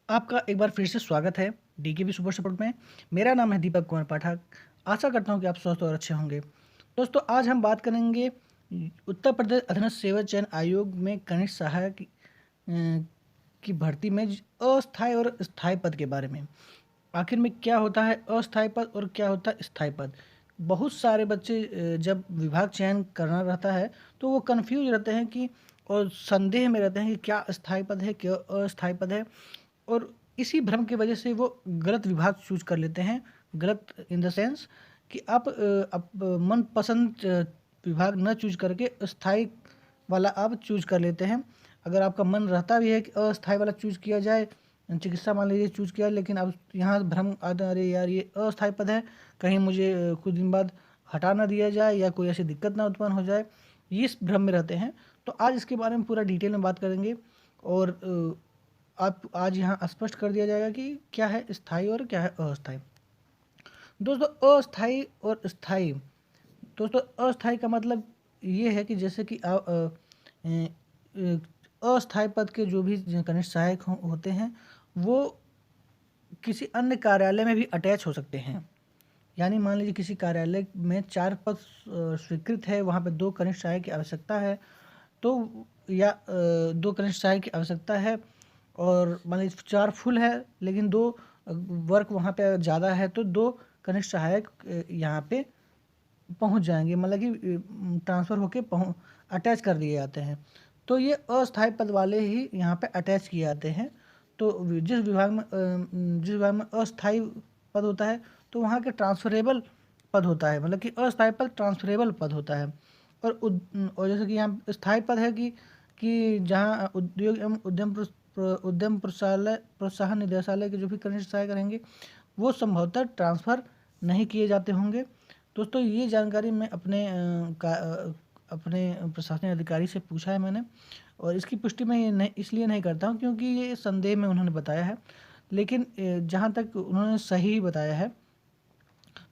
आपका एक बार फिर से स्वागत है डीकेबी सुपर सपोर्ट में। मेरा नाम है दीपक कुमार पाठक। आशा करता हूँ कि आप स्वस्थ और अच्छे होंगे। दोस्तों, आज हम बात करेंगे उत्तर प्रदेश अधीनस्थ सेवा चयन आयोग में कनिष्ठ सहायक की भर्ती में अस्थायी और स्थायी पद के बारे में। आखिर में क्या होता है अस्थायी पद और क्या होता है स्थायी पद। बहुत सारे बच्चे जब विभाग चयन करना रहता है तो वो कंफ्यूज रहते हैं कि और संदेह में रहते हैं कि क्या स्थायी पद है क्या अस्थायी पद है। और इसी भ्रम की वजह से वो गलत विभाग चूज कर लेते हैं। गलत इन द सेंस कि आप मनपसंद विभाग न चूज करके अस्थाई वाला आप चूज कर लेते हैं। अगर आपका मन रहता भी है कि अस्थाई वाला चूज किया जाए, चिकित्सा मान लीजिए चूज किया, लेकिन अब यहाँ भ्रम आता, अरे यार ये अस्थाई पद है, कहीं मुझे कुछ दिन बाद हटा ना दिया जाए या कोई ऐसी दिक्कत ना उत्पन्न हो जाए, ये इस भ्रम में रहते हैं। तो आज इसके बारे में पूरा डिटेल में बात करेंगे और आप आज यहाँ स्पष्ट कर दिया जाएगा कि क्या है स्थायी और क्या है अस्थायी। दोस्तों, अस्थायी और स्थायी। दोस्तों, अस्थायी का मतलब ये है कि जैसे कि अस्थायी पद के जो भी कनिष्ठ सहायक होते हैं वो किसी अन्य कार्यालय में भी अटैच हो सकते हैं। यानी मान लीजिए किसी कार्यालय में 4 पद स्वीकृत है, वहाँ पे 2 कनिष्ठ सहायक की आवश्यकता है, तो या 2 कनिष्ठ सहायक की आवश्यकता है और मान लीजिए 4 फुल है लेकिन 2 वर्क वहाँ पे ज़्यादा है, तो 2 कनिष्ठ सहायक यहाँ पे पहुँच जाएंगे, मतलब कि ट्रांसफ़र होके पहुँच अटैच कर दिए जाते हैं। तो ये अस्थायी पद वाले ही यहाँ पे अटैच किए जाते हैं। तो जिस विभाग में अस्थायी पद होता है तो वहाँ के ट्रांसफरेबल पद होता है, मतलब कि अस्थायी पद ट्रांसफरेबल पद होता है। और जैसे कि यहाँ स्थायी पद है कि जहाँ उद्योग एवं उद्यम प्रोत्साहन निदेशालय के जो भी कनिष्ठ सहायक रहेंगे वो संभवतः ट्रांसफ़र नहीं किए जाते होंगे। दोस्तों, ये जानकारी मैं अपने प्रशासनिक अधिकारी से पूछा है मैंने, और इसकी पुष्टि मैं ये नहीं इसलिए नहीं करता हूँ क्योंकि ये संदेह में उन्होंने बताया है, लेकिन जहाँ तक उन्होंने सही बताया है।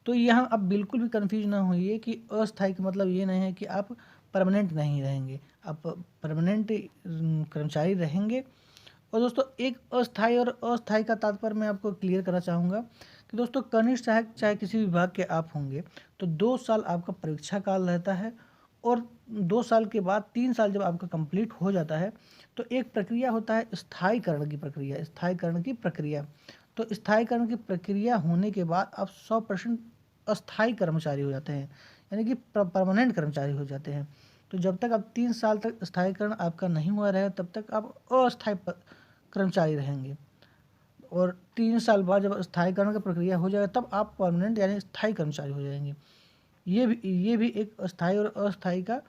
तो यहाँ आप बिल्कुल भी कंफ्यूज ना होइए कि अस्थायी का मतलब ये नहीं है कि आप परमानेंट नहीं रहेंगे, आप परमानेंट कर्मचारी रहेंगे। और दोस्तों, एक अस्थायी और अस्थायी का तात्पर्य मैं आपको क्लियर करना चाहूँगा कि दोस्तों कनिष्ठ सहायक चाहे किसी विभाग के आप होंगे तो 2 साल आपका परीक्षा काल रहता है, और 2 साल के बाद 3 साल जब आपका कंप्लीट हो जाता है तो एक प्रक्रिया होता है स्थायीकरण की प्रक्रिया। स्थायीकरण की प्रक्रिया, तो स्थायीकरण की प्रक्रिया होने के बाद आप 100% अस्थायी कर्मचारी हो जाते हैं, यानी कि परमानेंट कर्मचारी हो जाते हैं। तो जब तक आप 3 साल तक स्थायीकरण आपका नहीं हुआ रहे तब तक आप अस्थायी कर्मचारी रहेंगे, और 3 साल बाद जब स्थायीकरण की प्रक्रिया हो जाएगा तब आप परमानेंट यानी स्थायी कर्मचारी हो जाएंगे। ये भी एक स्थायी और अस्थायी का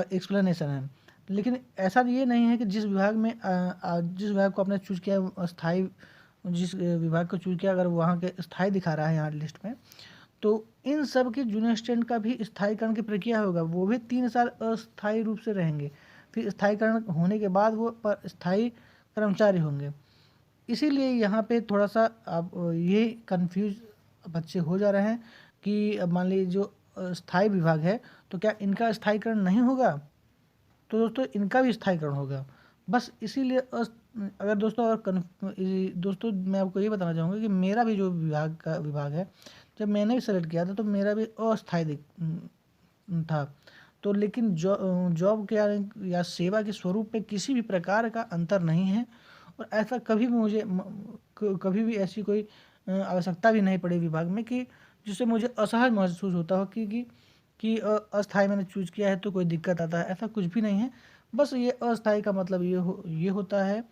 एक्सप्लेनेशन है। लेकिन ऐसा ये नहीं है कि जिस विभाग को आपने चूज किया है स्थायी, जिस विभाग को चूज किया अगर वहाँ के स्थायी दिखा रहा है यहाँ लिस्ट में, तो इन सब के जूनियर असिस्टेंट का भी स्थायीकरण की प्रक्रिया होगा, वो भी 3 साल अस्थायी रूप से रहेंगे, फिर स्थायीकरण होने के बाद वो स्थायी कर्मचारी होंगे। इसीलिए यहाँ पे थोड़ा सा आप ये कंफ्यूज बच्चे हो जा रहे हैं कि अब मान लीजिए जो स्थायी विभाग है तो क्या इनका स्थायीकरण नहीं होगा। तो दोस्तों, इनका भी स्थायीकरण होगा। बस इसीलिए अगर दोस्तों दोस्तों मैं आपको ये बताना चाहूँगा कि मेरा भी जो विभाग है, जब मैंने भी सेलेक्ट किया था तो मेरा भी अस्थायी था। तो लेकिन जॉब के या सेवा के स्वरूप में किसी भी प्रकार का अंतर नहीं है, और ऐसा कभी भी ऐसी कोई आवश्यकता भी नहीं पड़ी विभाग में कि जिससे मुझे असहज महसूस होता हो कि अस्थायी मैंने चूज किया है तो कोई दिक्कत आता है, ऐसा कुछ भी नहीं है। बस ये अस्थायी का मतलब ये होता है,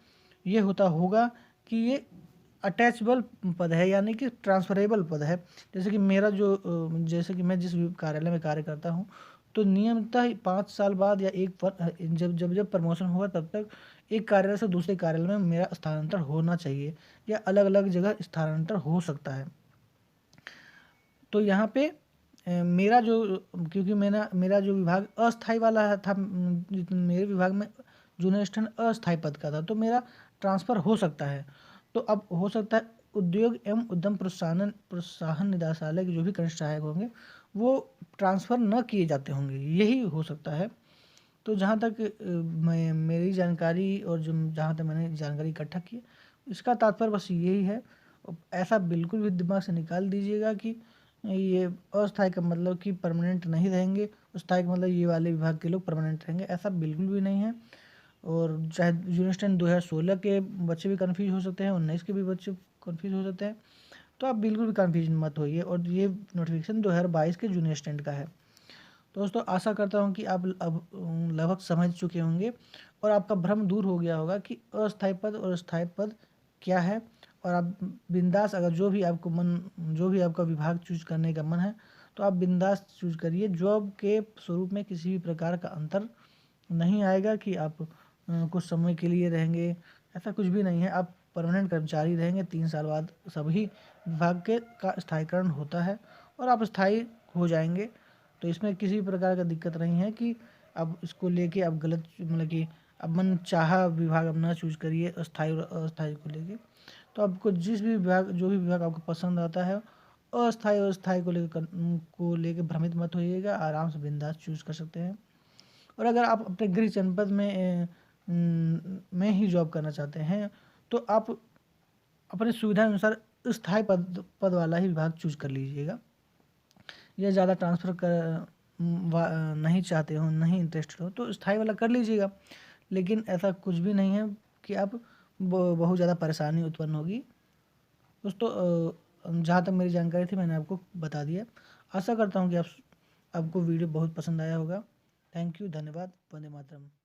ये होता होगा कि ये अटैचबल पद है, यानी कि ट्रांसफरेबल पद है। जैसे कि मैं जिस भी कार्यालय में कार्य करता हूँ तो नियमतः 5 साल बाद या जब जब जब प्रमोशन होगा तब तक एक कार्यालय से दूसरे कार्यालय में मेरा स्थानांतरण होना चाहिए, या अलग अलग जगह स्थानांतरण हो सकता है। तो यहाँ पे मेरा जो क्योंकि मेरा जो विभाग अस्थाई वाला था, मेरे विभाग में जूनियर असिस्टेंट अस्थाई पद का था, तो मेरा ट्रांसफ़र हो सकता है। तो अब हो सकता है उद्योग एवं उद्यम प्रोत्साहन प्रोत्साहन निदेशालय के जो भी कनिष्ठ सहायक होंगे वो ट्रांसफ़र न किए जाते होंगे, यही हो सकता है। तो जहाँ तक मेरी जानकारी और जो जहाँ तक मैंने जानकारी इकट्ठा की इसका तात्पर्य बस यही है। ऐसा बिल्कुल भी दिमाग से निकाल दीजिएगा कि ये अस्थायी का मतलब कि परमानेंट नहीं रहेंगे, स्थायी का मतलब ये वाले विभाग के लोग परमानेंट रहेंगे, ऐसा बिल्कुल भी नहीं है। और चाहे यूनिट टेस्ट 2016 के बच्चे भी कन्फ्यूज हो सकते हैं, 19 के भी बच्चे कन्फ्यूज हो सकते हैं, तो आप बिल्कुल भी कन्फ्यूज मत होइए। और ये नोटिफिकेशन 2022 के जूनियर स्टैंड का है। दोस्तों आशा करता हूँ कि आप अब लगभग समझ चुके होंगे और आपका भ्रम दूर हो गया होगा कि अस्थायी पद और स्थायी पद क्या है। और आप बिंदास, अगर जो भी आपका विभाग चूज करने का मन है तो आप बिंदास चूज करिए। जॉब के स्वरूप में किसी भी प्रकार का अंतर नहीं आएगा कि आप कुछ समय के लिए रहेंगे, ऐसा कुछ भी नहीं है। आप परमानेंट कर्मचारी रहेंगे। 3 साल बाद सभी विभाग के का स्थायीकरण होता है और आप स्थायी हो जाएंगे। तो इसमें किसी प्रकार का दिक्कत नहीं है कि अब इसको लेके आप गलत, मतलब कि अब मन चाहा विभाग अब ना चूज करिए अस्थायी और अस्थायी को लेके। तो आपको जिस भी विभाग, जो भी विभाग आपको पसंद आता है, अस्थायी और स्थायी को लेके भ्रमित मत होइएगा, आराम से बिंदास चूज कर सकते हैं। और अगर आप अपने गृह जनपद में ही जॉब करना चाहते हैं तो आप अपनी सुविधा अनुसार स्थायी पद वाला ही विभाग चूज कर लीजिएगा। या ज़्यादा ट्रांसफ़र नहीं चाहते हो, नहीं इंटरेस्टेड हो तो स्थायी वाला कर लीजिएगा। लेकिन ऐसा कुछ भी नहीं है कि आप बहुत ज़्यादा परेशानी उत्पन्न होगी। दोस्तों जहाँ तक मेरी जानकारी थी मैंने आपको बता दिया। आशा करता हूँ कि आपको वीडियो बहुत पसंद आया होगा। थैंक यू, धन्यवाद, वंदे मातरम।